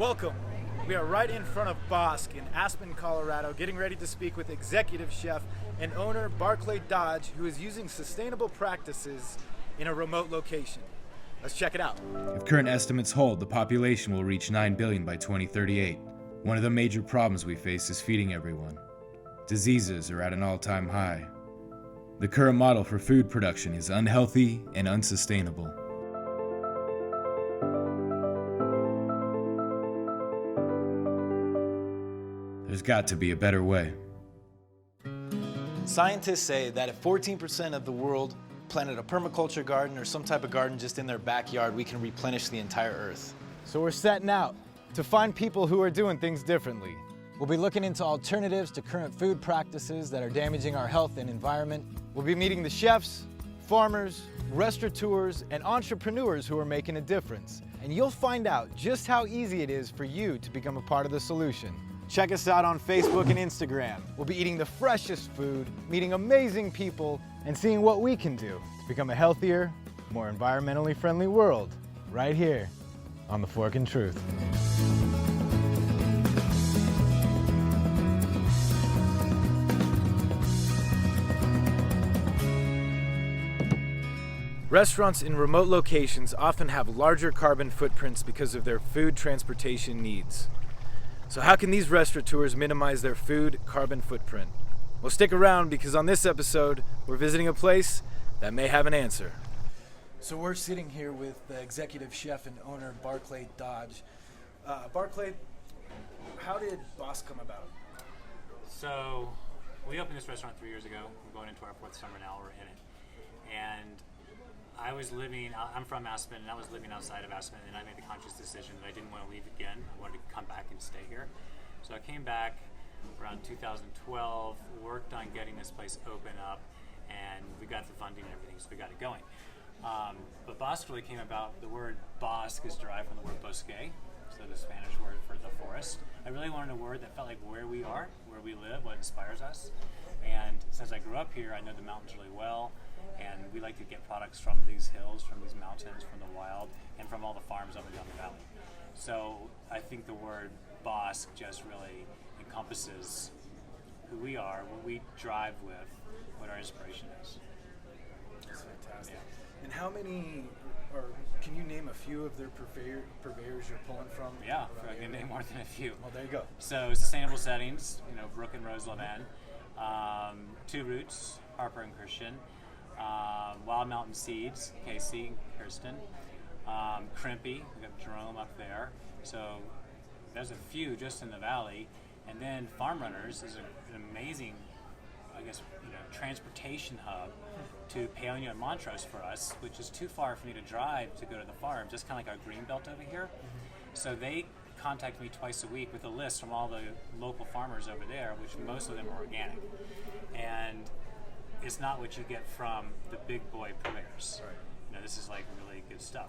Welcome. We are right in front of BOSQ in Aspen, Colorado, getting ready to speak with Executive Chef and owner Barclay Dodge, who is using sustainable practices in a remote location. Let's check it out. If current estimates hold, the population will reach 9 billion by 2038. One of the major problems we face is feeding everyone. Diseases are at an all-time high. The current model for food production is unhealthy and unsustainable. There's got to be a better way. Scientists say that if 14% of the world planted a permaculture garden or some type of garden just in their backyard, we can replenish the entire earth. So we're setting out to find people who are doing things differently. We'll be looking into alternatives to current food practices that are damaging our health and environment. We'll be meeting the chefs, farmers, restaurateurs, and entrepreneurs who are making a difference. And you'll find out just how easy it is for you to become a part of the solution. Check us out on Facebook and Instagram. We'll be eating the freshest food, meeting amazing people, and seeing what we can do to become a healthier, more environmentally friendly world right here on The Fork and Truth. Restaurants in remote locations often have larger carbon footprints because of their food transportation needs. So how can these restaurateurs minimize their food carbon footprint? Well, stick around because on this episode, we're visiting a place that may have an answer. So we're sitting here with the executive chef and owner, Barclay Dodge. Barclay, how did BOSQ come about? So we opened this restaurant 3 years ago. We're going into our fourth summer now, we're in it. And I'm from Aspen, and I was living outside of Aspen, and I made the conscious decision that I didn't want to leave again. I wanted to come back and stay here. So I came back around 2012, worked on getting this place open up, and we got the funding and everything, so we got it going. But BOSQ really came about, the word BOSQ is derived from the word bosque, so the Spanish word for the forest. I really wanted a word that felt like where we are, where we live, what inspires us. And since I grew up here, I know the mountains really well. And we like to get products from these hills, from these mountains, from the wild, and from all the farms up and down the valley. So I think the word BOSQ just really encompasses who we are, what we drive with, what our inspiration is. That's fantastic. Yeah. And how many, or can you name a few of their purveyors you're pulling from? Yeah, I can name more than a few. Well, there you go. So sustainable settings, Brooke and Rose Levan, Two Roots, Harper and Christian, Wild Mountain Seeds, Casey, Kirsten, Crimpy, we got Jerome up there. So there's a few just in the valley. And then Farm Runners is an amazing, transportation hub to Paonia and Montrose for us, which is too far for me to drive to go to the farm, just kind of like our green belt over here. Mm-hmm. So they contact me twice a week with a list from all the local farmers over there, which most of them are organic. And it's not what you get from the big boy purveyors. Right. This is like really good stuff.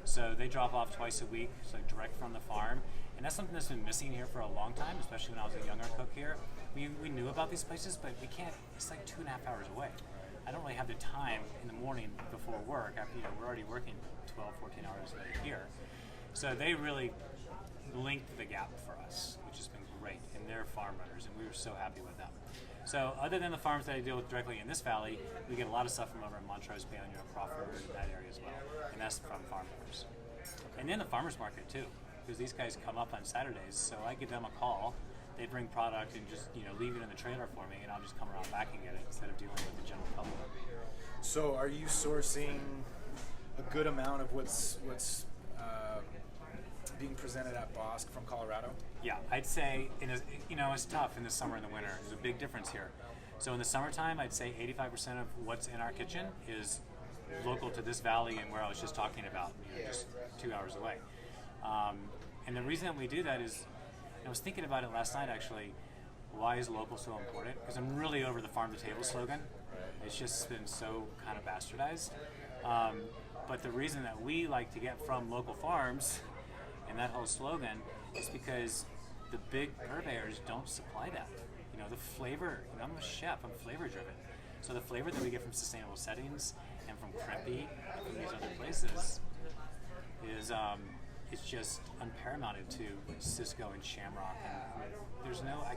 So they drop off twice a week, so direct from the farm. And that's something that's been missing here for a long time, especially when I was a younger cook here. We knew about these places, but we can't, it's like 2.5 hours away. I don't really have the time in the morning before work. After, we're already working 12, 14 hours a day here. So they really linked the gap for us, which has been great. And they're farm runners, and we were so happy with them. So other than the farms that I deal with directly in this valley, we get a lot of stuff from over in Montrose, Paonia, Crawford, that area as well. And that's from farm runners. And then the farmers market too, because these guys come up on Saturdays, so I give them a call. They bring product and just leave it in the trailer for me, and I'll just come around back and get it instead of dealing with the general public. So are you sourcing a good amount of what's being presented at BOSQ from Colorado? Yeah, I'd say it's tough in the summer and the winter. There's a big difference here. So in the summertime, I'd say 85% of what's in our kitchen is local to this valley and where I was just talking about, just 2 hours away. And the reason that we do that is, I was thinking about it last night actually. Why is local so important? Because I'm really over the farm to table slogan. It's just been so kind of bastardized. But the reason that we like to get from local farms and that whole slogan is because the big purveyors don't supply that. The flavor, I'm a chef, I'm flavor driven. So the flavor that we get from sustainable settings and from Crimpy and from these other places it's just unparalleled to Cisco and Shamrock. And there's no, I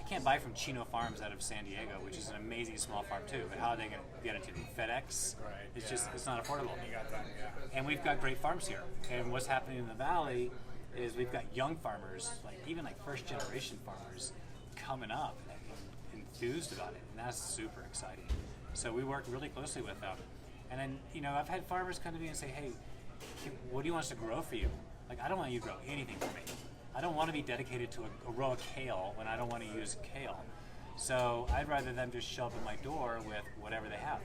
can't buy from Chino Farms out of San Diego, which is an amazing small farm too. But how are they going to get it to me? FedEx? Right. It's just, it's not affordable. You got that, yeah. And we've got great farms here. And what's happening in the valley is we've got young farmers, like even like first generation farmers, coming up and enthused about it, and that's super exciting. So we work really closely with them. And then, you know, I've had farmers come to me and say, hey, what do you want us to grow for you? Like, I don't want you to grow anything for me. I don't want to be dedicated to a row of kale when I don't want to use kale. So I'd rather them just show up at my door with whatever they have,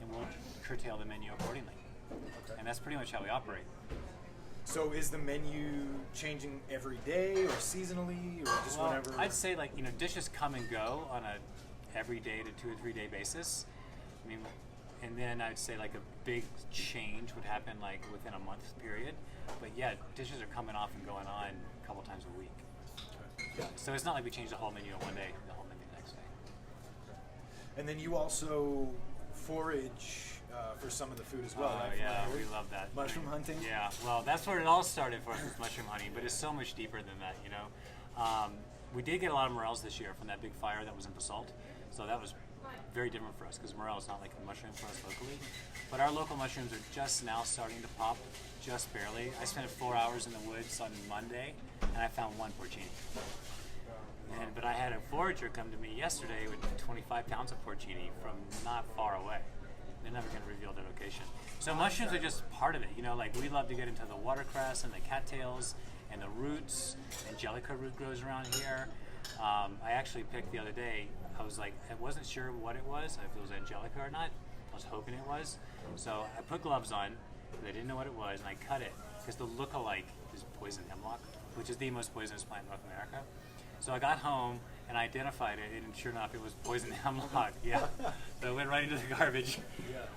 and we'll curtail the menu accordingly. Okay. And that's pretty much how we operate. So is the menu changing every day or seasonally or just Well, whenever? I'd say, like, you know, dishes come and go on a every day to 2 or 3 day basis. I mean, and then I'd say like a big change would happen like within a month period. But yeah, dishes are coming off and going on a couple times a week. Yeah. So it's not like we change the whole menu in one day, the whole menu the next day. And then you also forage for some of the food as well, right? Yeah, From what I we heard. love that. Mushroom hunting? Yeah, well, that's where it all started for us, was mushroom hunting, but it's so much deeper than that, you know. We did get a lot of morels this year from that big fire that was in Basalt, so that was very different for us because morel is not like a mushroom for us locally. But our local mushrooms are just now starting to pop, just barely. I spent 4 hours in the woods on Monday, and I found 1 porcini. But I had a forager come to me yesterday with 25 pounds of porcini from not far away. They're never going to reveal their location. So mushrooms are just part of it. You know, like we love to get into the watercress and the cattails and the roots. Angelica root grows around here. I actually picked the other day. I was like, I wasn't sure what it was, if it was Angelica or not. I was hoping it was. So I put gloves on. I didn't know what it was, and I cut it because the look-alike is poison hemlock, which is the most poisonous plant in North America. So I got home and I identified it, and sure enough, it was poison hemlock. Yeah, so it went right into the garbage.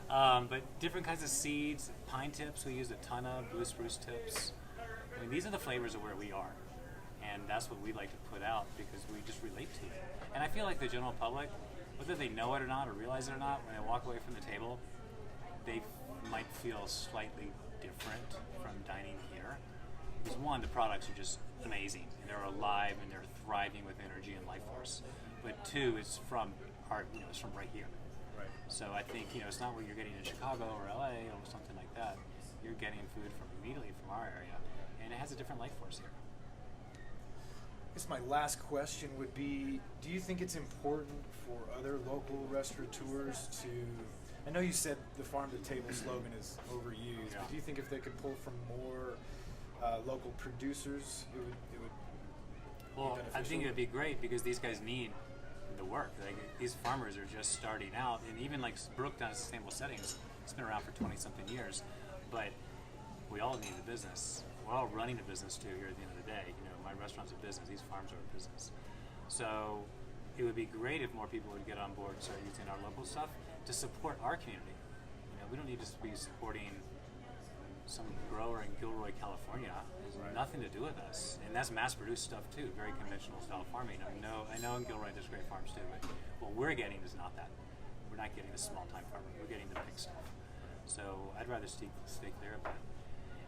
But different kinds of seeds, pine tips, we use a ton of blue spruce tips. I mean, these are the flavors of where we are, and that's what we like to put out because we just relate to it. And I feel like the general public, whether they know it or not or realize it or not, when they walk away from the table, they might feel slightly different from dining here. Because one, the products are just amazing, and they're alive and they're thriving with energy and life force. But two, it's from our, you know, it's from right here. Right. So I think, you know, it's not what you're getting in Chicago or LA or something like that. You're getting food from immediately from our area, and it has a different life force here. I guess my last question would be, do you think it's important for other local restaurateurs to, I know you said the farm-to-table slogan is overused, but do you think if they could pull from more local producers, it would be Well, beneficial? I think it would be great because these guys need the work. Like, these farmers are just starting out, and even like Brook down at Sustainable Settings, it's been around for 20-something years, but we all need a business. We're all running a business too here at the end of the day. You know, my restaurant's a business, these farms are a business. So it would be great if more people would get on board and start using our local stuff to support our community. You know, we don't need to be supporting some grower in Gilroy, California. It has nothing to do with us. And that's mass-produced stuff too, very conventional style farming. I know in Gilroy there's great farms too, but what we're getting is not that. We're not getting the small-time farmer. We're getting the big stuff. So I'd rather stay clear of that.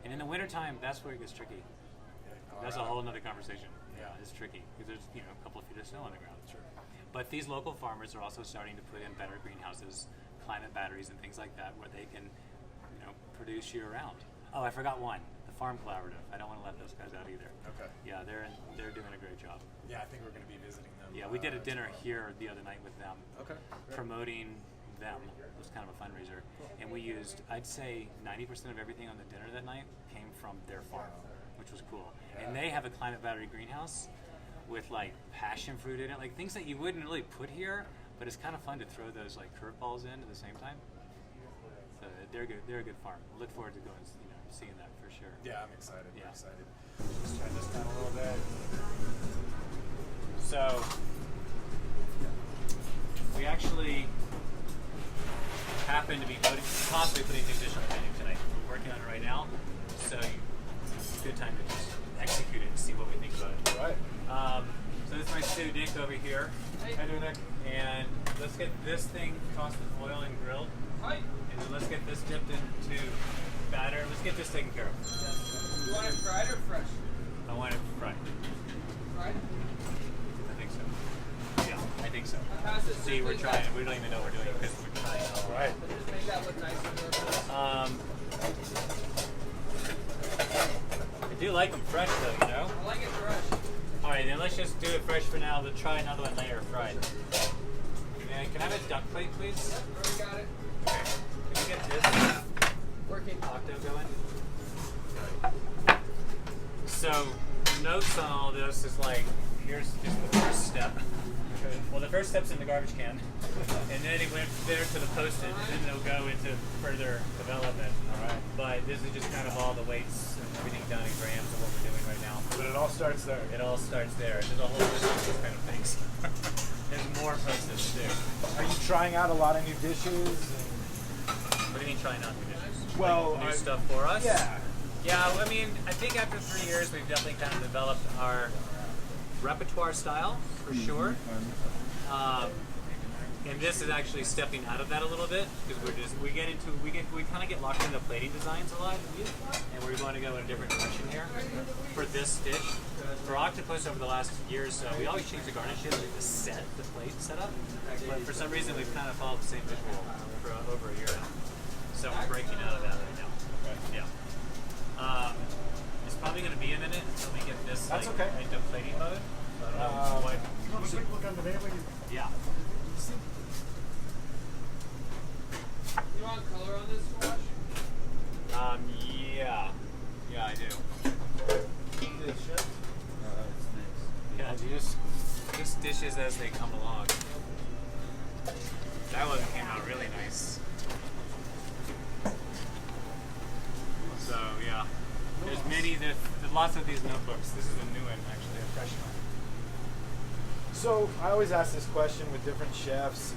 And in the wintertime, that's where it gets tricky. That's a whole nother conversation. Yeah, it's tricky because there's, you know, a couple of feet of snow on the ground. Sure. But these local farmers are also starting to put in better greenhouses, climate batteries, and things like that, where they can, you know, produce year-round. Oh, I forgot one. The Farm Collaborative. I don't want to let those guys out either. Okay. Yeah, they're doing a great job. Yeah, I think we're going to be visiting them. Yeah, we did a dinner here the other night with them. Okay. Great. Promoting them. It was kind of a fundraiser. And we used, I'd say 90% of everything on the dinner that night came from their farm, which was cool. And they have a climate battery greenhouse with like passion fruit in it, like things that you wouldn't really put here, but it's kind of fun to throw those like curveballs in at the same time. So they're good. They're a good farm. Look forward to going, you know, seeing that for sure. Yeah, I'm excited. Yeah. I'm excited. Just turn this down a little bit. So we actually happen to be possibly putting new dish on the menu tonight. We're working on it right now, so it's a good time to just execute it and see what we think about it. All right. So this is my stew Dick over here. How you doing, Nick? And let's get this thing tossed with oil and grilled. And then let's get this dipped into batter. Let's get this taken care of. You want it fried or fresh? I want it fried. Fried? I think so. Yeah, I think so. Pass it. See, we're trying. We don't even know what we're doing because we're trying. Right. Just make that look nice and good. I do like them fresh though, you know? I like it fresh. All right, then let's just do it fresh for now. We'll try another one later, fried. Yeah, can I have a duck plate, please? Already got it. Okay. Can we get this Working. octo going? So, notes on all this is like, here's just the first step. Well, the first step's in the garbage can, and then it went there to the post-it, and then it'll go into further development. All right. But this is just kind of all the weights and everything done in grams of what we're doing right now. But it all starts there. It all starts there. There's a whole list of these kind of things. There's more post-its to do. Are you trying out a lot of new dishes? What do you mean trying out new dishes? Well, Like new stuff for us? Yeah. Yeah, I mean, I think after 3 years, we've definitely kind of developed our repertoire style, for sure. And this is actually stepping out of that a little bit, because we kind of get locked into plating designs a lot, and we're going to go in a different direction here for this dish. For octopus over the last year or so, we always change the garnishes, like the plate setup, but for some reason we've kind of followed the same visual for over a year now. So we're breaking out of that right now. Yeah. It's probably going to be a minute until we get this That's okay. into plating mode. So I don't know what. Look on the name. Yeah. You want color on this wash? Yeah. Yeah, I do. Yeah, just dishes as they come along. That one came out really nice. So yeah, there's lots of these notebooks. This is a new one, actually, a fresh one. So I always ask this question with different chefs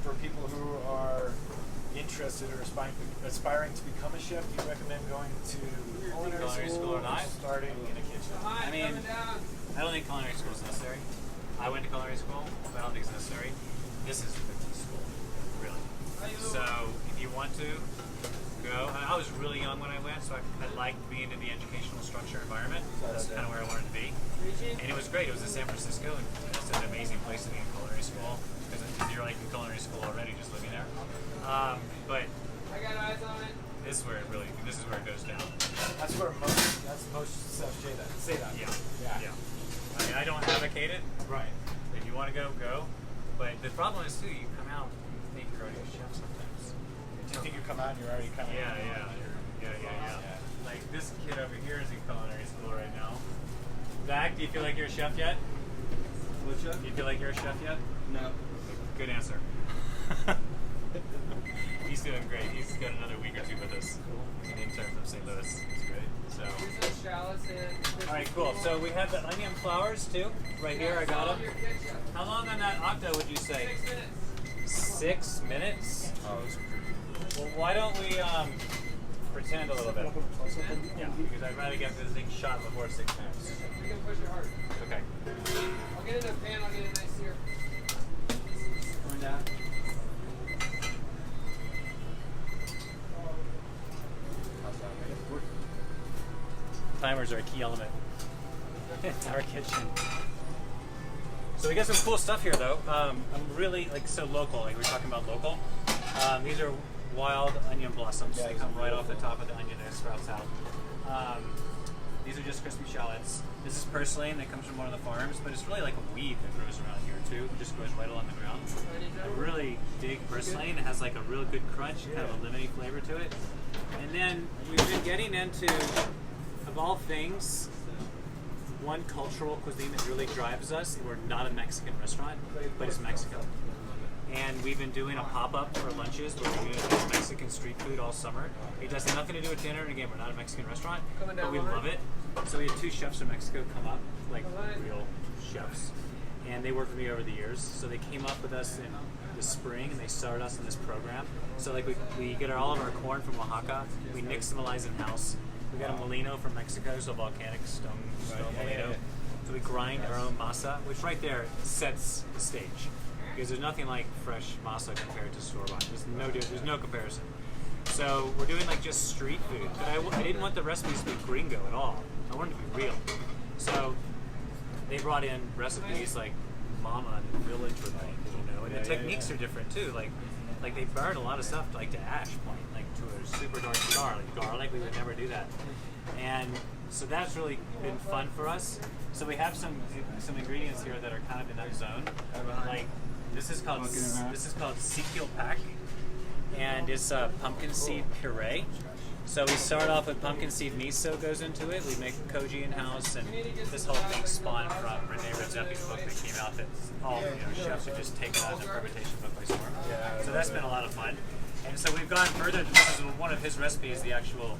for people who are interested or aspiring to become a chef. Do you recommend going to culinary school or not? Starting in a kitchen? I mean, I don't think culinary school is necessary. I went to culinary school, but I don't think it's necessary. This is the school, really. So if you want to go, I was really young when I went, so I liked being in the educational structure environment. That's kind of where I wanted to be. And it was great. It was in San Francisco, and it's an amazing place to be in culinary school, because you're like in culinary school already, just living there. But I got eyes on it. this is where it goes down. That's where most chefs say that. Yeah. I mean, I don't advocate it. Right. If you want to go, go. But the problem is too, you come out and think you're already a chef sometimes. Do you think you come out and you're already kind of Yeah. Like this kid over here is in culinary school right now. Zach, do you feel like you're a chef yet? What's up? Do you feel like you're a chef yet? No. Good answer. He's doing great. He's got another week or two with us in intern from St. Louis. It's great. So. Here's some shallots and. All right, cool. So we have the onion flowers too, right here. I got them. Your ketchup. How long on that octo would you say? 6 minutes. 6 minutes? Oh, it's pretty. Well, why don't we pretend a little bit? Yeah, because I'd rather get this thing shot before 6 minutes. You can push it hard. Okay. I'll get it in a pan. I'll get it nice here. Going down. Timers are a key element in our kitchen. So we got some cool stuff here, though. I'm really so local. Like we were talking about local. These are wild onion blossoms. They come right off the top of the onion and it sprouts out. These are just crispy shallots. This is purslane that comes from one of the farms, but it's really like a weed that grows around here too. It just grows right along the ground. I really dig purslane. It has like a real good crunch, kind of a lemony flavor to it. And then we've been getting into, of all things, one cultural cuisine that really drives us. We're not a Mexican restaurant, but it's Mexico. And we've been doing a pop-up for lunches where we're doing Mexican street food all summer. It has nothing to do with dinner, and again, we're not a Mexican restaurant, but we love it. So we had 2 chefs from Mexico come up, like real chefs, and they worked with me over the years. So they came up with us in the spring, and they started us in this program. So like we get all of our corn from Oaxaca, we nixtamalize in-house. We got a molino from Mexico, so volcanic stone molino. So we grind our own masa, which right there sets the stage. Because there's nothing like fresh masa compared to store-bought. There's no comparison. So we're doing like just street food, but I didn't want the recipes to be gringo at all. I wanted to be real. So they brought in recipes like Mama and the Village were like, you know, and the techniques are different too. Like they burn a lot of stuff like to ash point, like to a super dark char, like garlic. We would never do that, and so that's really been fun for us. So we have some ingredients here that are kind of in that zone. Like this is called Sikil Pak, and it's pumpkin seed puree. So we start off with pumpkin seed miso goes into it. We make koji in house, and this whole thing spawned from Renee Redzepi's book that came out. That's all chefs are just taken out of the fermentation book by storm. So that's been a lot of fun. And so we've gone further. This is one of his recipes, the actual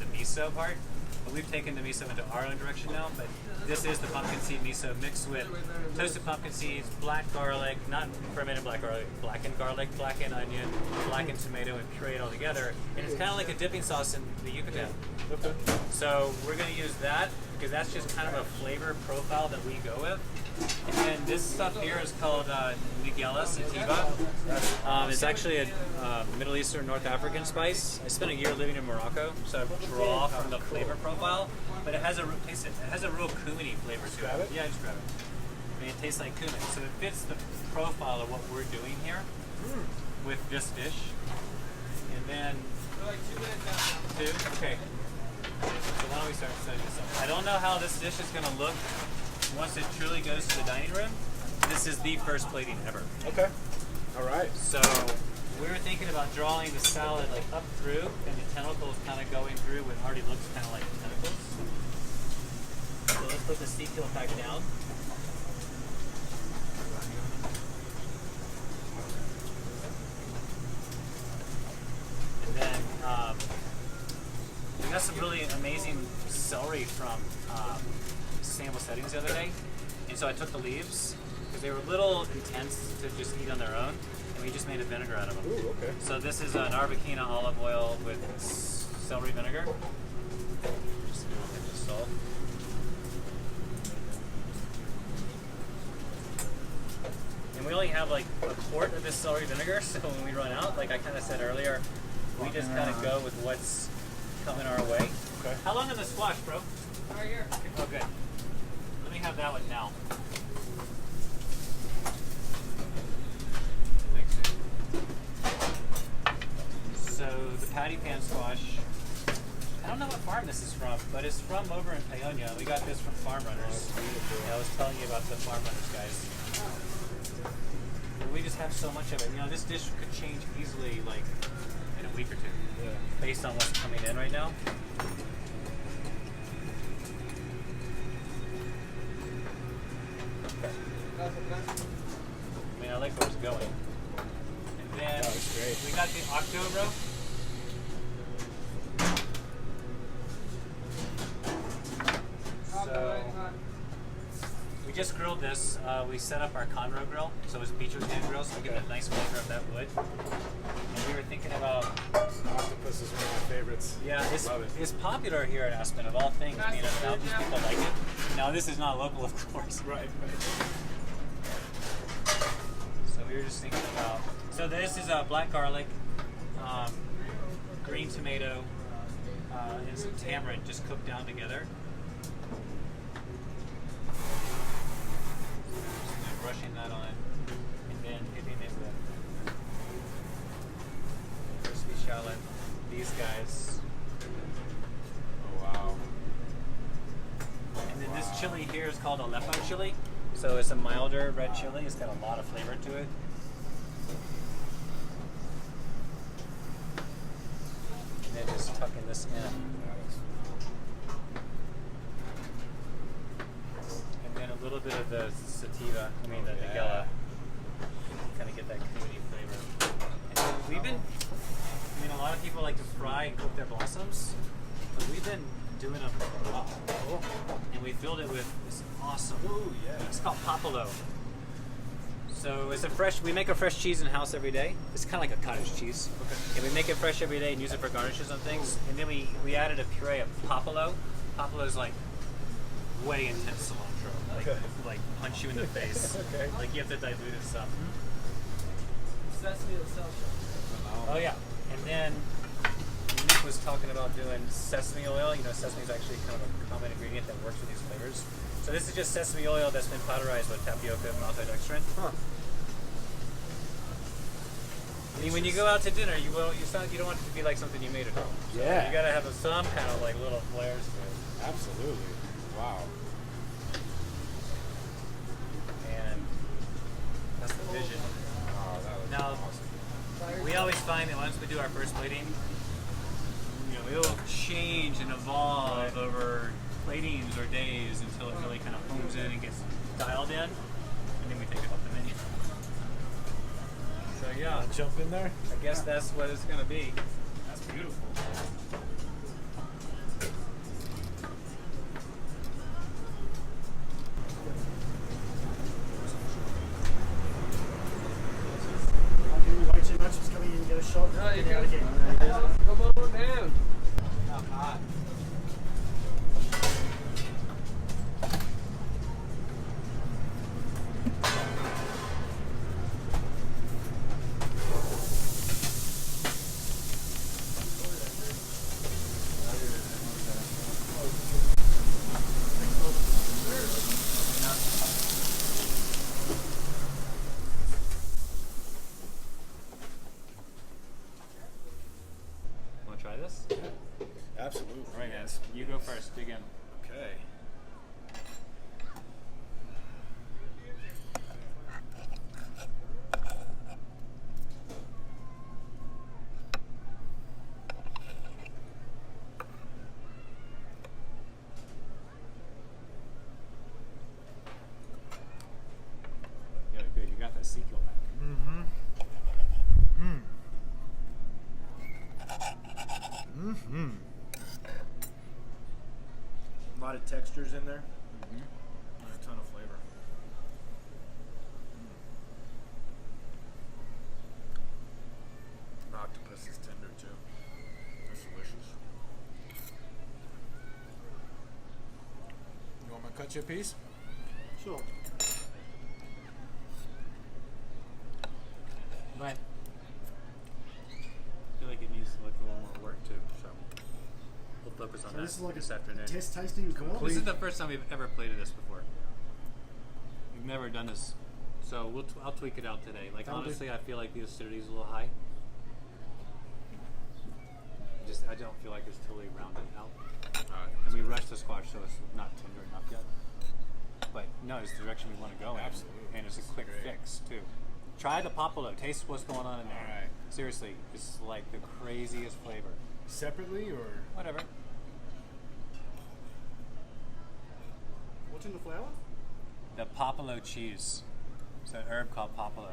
the miso part. But we've taken the miso into our own direction now. But this is the pumpkin seed miso mixed with toasted pumpkin seeds, black garlic, not fermented black garlic, blackened garlic, blackened onion, blackened tomato, and pureed all together. And it's kind of like a dipping sauce in the Yucatan. So we're going to use that because that's just kind of a flavor profile that we go with. And then this stuff here is called Nigella sativa. It's actually a Middle Eastern, North African spice. I spent a year living in Morocco, so I draw from the flavor profile. But it has a real cuminy flavor to it. Yeah, just grab it. I mean, it tastes like cumin, so it fits the profile of what we're doing here with this dish. And then, two. Okay. So why don't we start setting this up? I don't know how this dish is going to look once it truly goes to the dining room. This is the first plating ever. Okay. All right. So we were thinking about drawing the salad like up through, and the tentacles kind of going through what already looks kind of like tentacles. So let's put the Sikil Pak down. And then we got some really amazing celery from sustainable settings the other day, and so I took the leaves because they were a little intense to just eat on their own, and we just made a vinegar out of them. Ooh, okay. So this is an Arbequina olive oil with celery vinegar. Just a little hit of salt. And we only have like a quart of this celery vinegar, so when we run out, like I kind of said earlier, we just kind of go with what's coming our way. Okay. How long in the squash, bro? Right here. Oh, good. Let me have that one now. Thanks. So the patty pan squash, I don't know what farm this is from, but it's from over in Paonia. We got this from Farm Runners. Yeah, I was telling you about the Farm Runners guys. We just have so much of it. You know, this dish could change easily, like in a week or two, based on what's coming in right now. I mean, I like where it's going. And then we got the Octobro. So we just grilled this. We set up our Conroe grill, so it's beach hand grill, so we get a nice flavor of that wood. And we were thinking about Octopus is one of my favorites. yeah, Love it. it's popular here at Aspen of all things. Being in the mountains, people like it. Now this is not local, of course. Right. So we were just thinking about. So this is black garlic, green tomato, and some tamarind just cooked down together. Just brushing that on, and then hitting it with crispy shallot. These guys. Oh wow. And then this chili here is called Aleppo chili. So it's a milder red chili. It's got a lot of flavor to it. And then just tucking this in. And then a little bit of the sativa, the Nigella. Kind of get that creamy flavor. And then we've been, a lot of people like to fry and cook their blossoms, but we've been doing them raw. And we filled it with this awesome, it's called Popolo. So it's we make a fresh cheese in house every day. It's kind of like a cottage cheese. Okay. And we make it fresh every day and use it for garnishes on things. And then we added a puree of Popolo. Popolo is like way intense cilantro. Like punch you in the face. Okay. Like you have to dilute it some. Sesame itself. Oh yeah. And then chef was talking about doing sesame oil. You know, sesame is actually kind of a common ingredient that works with these flavors. So this is just sesame oil that's been powderized with tapioca and maltodextrin. Huh. I mean, when you go out to dinner, you don't want it to be like something you made at home. So Yeah. you gotta have some kind of like little flares to it. Absolutely. Wow. And that's the vision. Oh, that was Now, awesome. we always find that once we do our first plating, you know, it'll change and evolve over platings or days until it really kind of homes in and gets dialed in, and then we take it off the menu. So yeah, Jump in there. I guess that's what it's gonna be. That's beautiful. I'll give you way too much. Just come in and get a shot. No, you Get out can. again. Come on down. Not hot. Want to try this? Absolutely. All right, guys. You go first. Dig in. Okay. Yeah, good. You got that sequel back. A lot of textures in there. And a ton of flavor. Octopus is tender too. That's delicious. You want me to cut you a piece? Sure. But I feel like it needs to look a little more work too. So we'll focus on So that this is like this a afternoon. test tasting call. This is the first time we've ever plated this before. We've never done this, so I'll tweak it out today. Like That'll do. honestly, I feel like the acidity is a little high. I don't feel like it's totally rounded out. And we rushed the squash, so it's not tender enough yet. But no, it's the direction we want to go in. Absolutely. And it's a This is quick great. fix too. Try the popolo. Taste what's going on in there. All right. Seriously, it's like the craziest flavor. Separately or? Whatever. What's in the flour? The popolo cheese. It's an herb called popolo.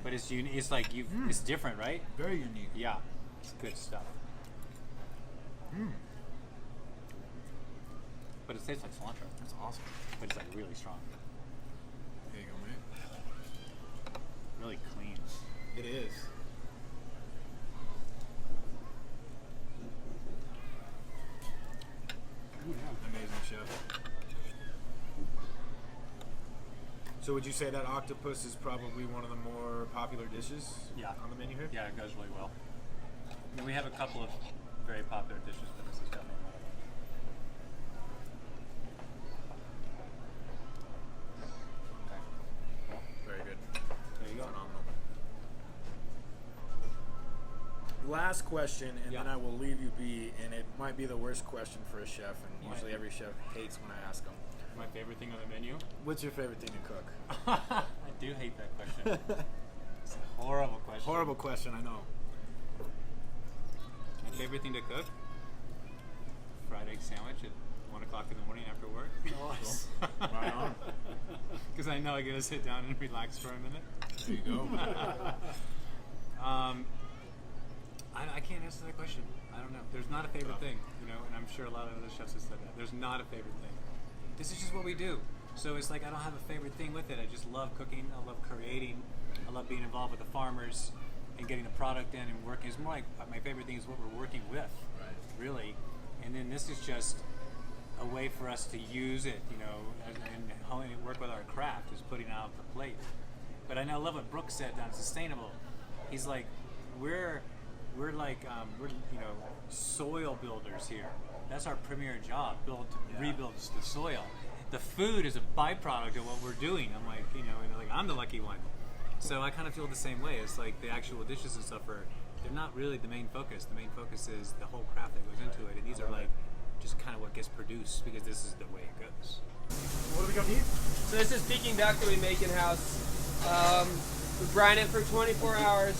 But it's it's like it's different, right? Very unique. Yeah, it's good stuff. But it tastes like cilantro. That's awesome. But it's like really strong, There you go, mate. really clean. It is. Amazing, chef. So would you say that octopus is probably one of the more popular dishes Yeah. on the menu here? Yeah, it goes really well. I mean, we have a couple of very popular dishes, but this is definitely one of them. Very good. There you go. Phenomenal. Last question, and Yeah. then I will leave you be, and it might be the worst question for a chef, and Why? usually every chef hates when I ask them. My favorite thing on the menu? What's your favorite thing to cook? I do hate that question. It's a horrible question. Horrible question, I know. My favorite thing to cook? Fried egg sandwich at 1 o'clock in the morning after work. Nice. Right on. Because I know I get to sit down and relax for a minute. There you go. I can't answer that question. I don't know. There's not a favorite thing, you know, and I'm sure a lot of other chefs have said that. There's not a favorite thing. This is just what we do. So it's like I don't have a favorite thing with it. I just love cooking. I love creating. I love being involved with the farmers and getting the product in and working. It's more like my favorite thing is what we're working with, really. And then this is just a way for us to use it, you know, and work with our craft is putting out the plate. But I love what Brooks said on sustainable. He's like, we're we're like we're soil builders here. That's our premier job, rebuild the soil. The food is a byproduct of what we're doing. I'm like, and like I'm the lucky one. So I kind of feel the same way. It's like the actual dishes and stuff they're not really the main focus. The main focus is the whole craft that goes into it, and these are like just kind of what gets produced because this is the way it goes. What are we gonna eat? So this is Peking duck that we make in house. We brine it for 24 hours.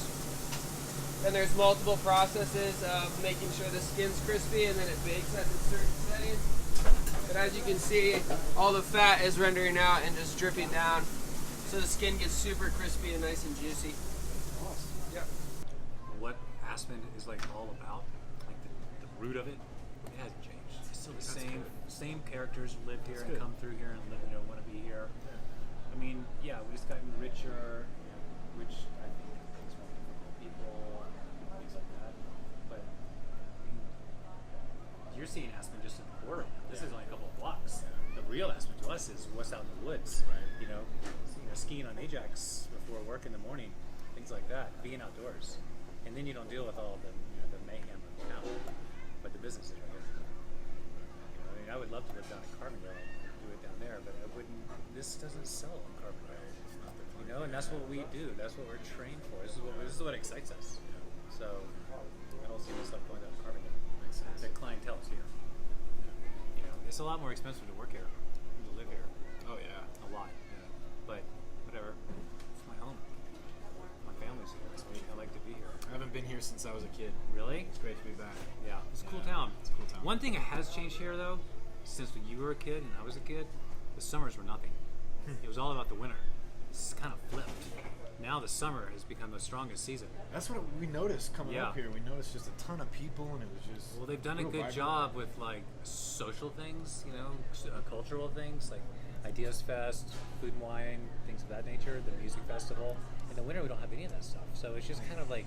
Then there's multiple processes of making sure the skin's crispy, and then it bakes at a certain setting. But as you can see, all the fat is rendering out and just dripping down, so the skin gets super crispy and nice and juicy. Awesome. Yep. What Aspen is like all about, like the root of it, it hasn't changed. It's still the same characters live here and come through here and want to be here. I mean, yeah, we just gotten richer, which I think comes from people and things like that. But I mean, you're seeing Aspen just in the corridor. This is only a couple of blocks. The real Aspen to us is what's out in the woods. Right. Skiing on Ajax before work in the morning, things like that. Being outdoors, and then you don't deal with all the mayhem of town, but the business is right here. I mean, I would love to live down in Carbondale and do it down there, but I wouldn't. This doesn't sell in Carbondale. And that's what we do. That's what we're trained for. This is what excites us. So I don't see myself going down to Carbondale. The clientele's here. It's a lot more expensive to work here than to live here. Oh yeah. A lot. Yeah. But whatever. It's my home. My family's here. I like to be here. I haven't been here since I was a kid. Really? It's great to be back. Yeah. It's a cool town. It's a cool town. One thing that has changed here, though, since when you were a kid and I was a kid, the summers were nothing. It was all about the winter. It's kind of flipped. Now the summer has become the strongest season. That's what we noticed coming up here. We noticed just a ton of people, and it was just. Well, they've done a good job with like social things, cultural things like Ideas Fest, Food and Wine, things of that nature. The music festival. In the winter, we don't have any of that stuff, so it's just kind of like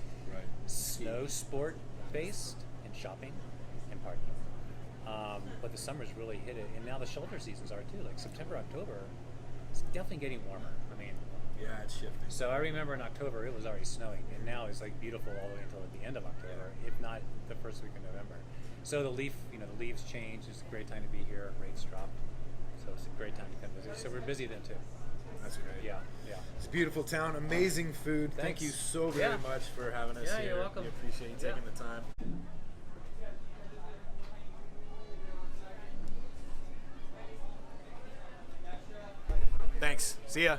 snow sport based and shopping and partying. But the summers really hit it, and now the shoulder seasons are too. Like September, October, it's definitely getting warmer. I mean. Yeah, it's shifting. So I remember in October it was already snowing, and now it's like beautiful all the way until the end of October, if not the first week of November. So the leaves change. It's a great time to be here. Rates drop, so it's a great time to come visit. So we're busy then too. That's great. Yeah. It's a beautiful town, amazing food. Thank Thanks. you so very much for having us here. Yeah, you're welcome. We appreciate you taking the time. Thanks. See ya.